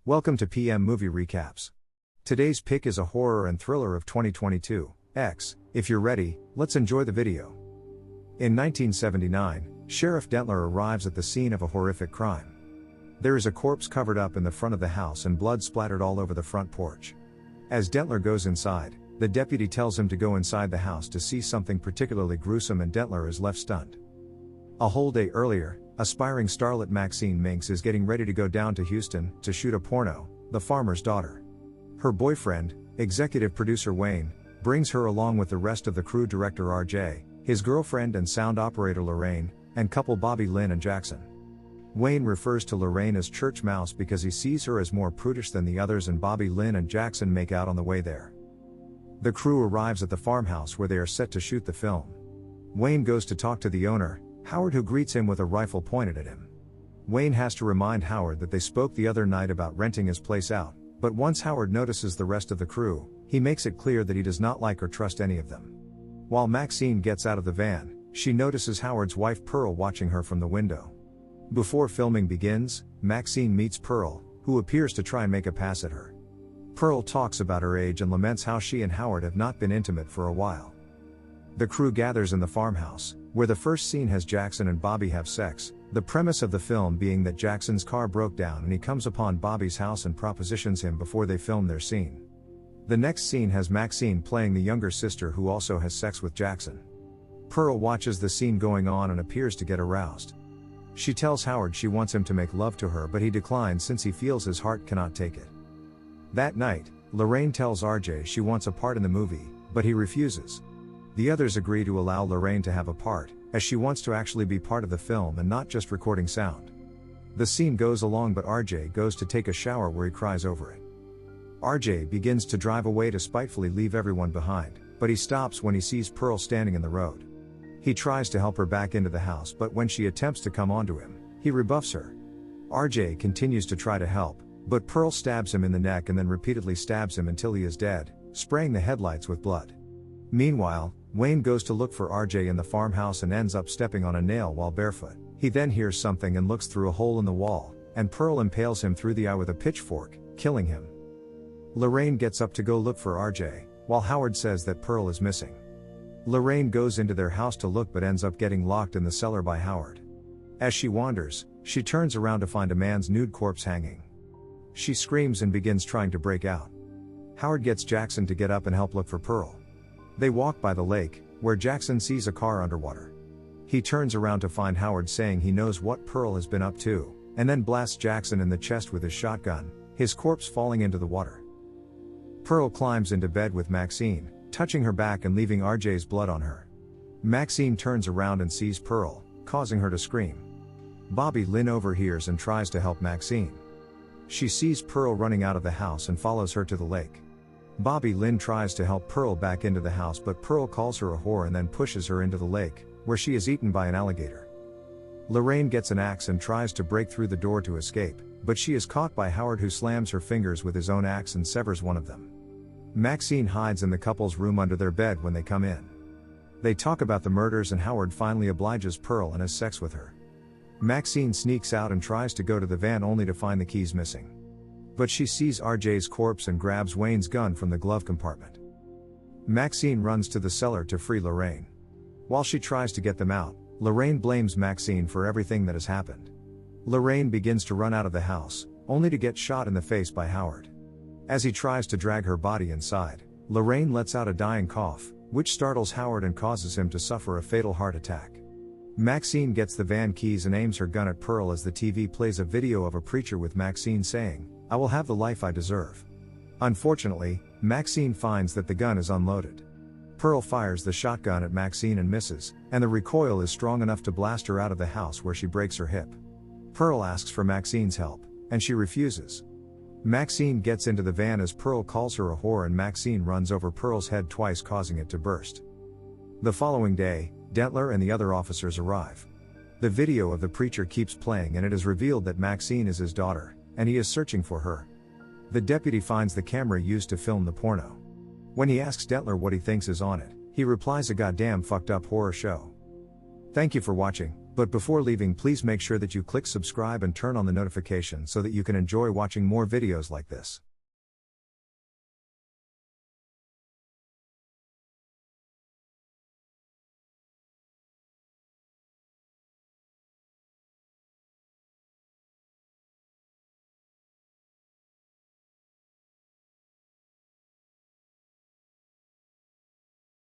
Welcome to PM Movie Recaps. Today's pick is a horror and thriller of 2022. If you're ready, let's enjoy the video. In 1979, Sheriff Dentler arrives at the scene of a horrific crime. There is a corpse covered up in the front of the house and blood splattered all over the front porch. As Dentler goes inside, the deputy tells him to go inside the house to see something particularly gruesome, and Dentler is left stunned. A whole day earlier, aspiring starlet Maxine Minks is getting ready to go down to Houston to shoot a porno, The Farmer's Daughter. Her boyfriend, executive producer Wayne, brings her along with the rest of the crew, director RJ, his girlfriend and sound operator Lorraine, and couple Bobby Lynn and Jackson. Wayne refers to Lorraine as Church Mouse because he sees her as more prudish than the others, and Bobby Lynn and Jackson make out on the way there. The crew arrives at the farmhouse where they are set to shoot the film. Wayne goes to talk to the owner, Howard, who greets him with a rifle pointed at him. Wayne has to remind Howard that they spoke the other night about renting his place out, but once Howard notices the rest of the crew, he makes it clear that he does not like or trust any of them. While Maxine gets out of the van, she notices Howard's wife Pearl watching her from the window. Before filming begins, Maxine meets Pearl, who appears to try and make a pass at her. Pearl talks about her age and laments how she and Howard have not been intimate for a while. The crew gathers in the farmhouse, where the first scene has Jackson and Bobby have sex, the premise of the film being that Jackson's car broke down and he comes upon Bobby's house and propositions him before they film their scene. The next scene has Maxine playing the younger sister who also has sex with Jackson. Pearl watches the scene going on and appears to get aroused. She tells Howard she wants him to make love to her, but he declines since he feels his heart cannot take it. That night, Lorraine tells RJ she wants a part in the movie, but he refuses. The others agree to allow Lorraine to have a part, as she wants to actually be part of the film and not just recording sound. The scene goes along, but RJ goes to take a shower where he cries over it. RJ begins to drive away to spitefully leave everyone behind, but he stops when he sees Pearl standing in the road. He tries to help her back into the house, but when she attempts to come onto him, he rebuffs her. RJ continues to try to help, but Pearl stabs him in the neck and then repeatedly stabs him until he is dead, spraying the headlights with blood. Meanwhile, Wayne goes to look for RJ in the farmhouse and ends up stepping on a nail while barefoot. He then hears something and looks through a hole in the wall, and Pearl impales him through the eye with a pitchfork, killing him. Lorraine gets up to go look for RJ, while Howard says that Pearl is missing. Lorraine goes into their house to look but ends up getting locked in the cellar by Howard. As she wanders, she turns around to find a man's nude corpse hanging. She screams and begins trying to break out. Howard gets Jackson to get up and help look for Pearl. They walk by the lake, where Jackson sees a car underwater. He turns around to find Howard saying he knows what Pearl has been up to, and then blasts Jackson in the chest with his shotgun, his corpse falling into the water. Pearl climbs into bed with Maxine, touching her back and leaving RJ's blood on her. Maxine turns around and sees Pearl, causing her to scream. Bobby Lynn overhears and tries to help Maxine. She sees Pearl running out of the house and follows her to the lake. Bobby Lynn tries to help Pearl back into the house, but Pearl calls her a whore and then pushes her into the lake, where she is eaten by an alligator. Lorraine gets an axe and tries to break through the door to escape, but she is caught by Howard, who slams her fingers with his own axe and severs one of them. Maxine hides in the couple's room under their bed when they come in. They talk about the murders and Howard finally obliges Pearl and has sex with her. Maxine sneaks out and tries to go to the van only to find the keys missing. But she sees RJ's corpse and grabs Wayne's gun from the glove compartment. Maxine runs to the cellar to free Lorraine. While she tries to get them out, Lorraine blames Maxine for everything that has happened. Lorraine begins to run out of the house, only to get shot in the face by Howard. As he tries to drag her body inside, Lorraine lets out a dying cough, which startles Howard and causes him to suffer a fatal heart attack. Maxine gets the van keys and aims her gun at Pearl as the TV plays a video of a preacher with Maxine saying, "I will have the life I deserve." Unfortunately, Maxine finds that the gun is unloaded. Pearl fires the shotgun at Maxine and misses, and the recoil is strong enough to blast her out of the house, where she breaks her hip. Pearl asks for Maxine's help, and she refuses. Maxine gets into the van as Pearl calls her a whore, and Maxine runs over Pearl's head twice, causing it to burst. The following day, Dentler and the other officers arrive. The video of the preacher keeps playing and it is revealed that Maxine is his daughter, and he is searching for her. The deputy finds the camera used to film the porno. When he asks Dentler what he thinks is on it, he replies, "A goddamn fucked up horror show." Thank you for watching. But before leaving, please make sure that you click subscribe and turn on the notification so that you can enjoy watching more videos like this.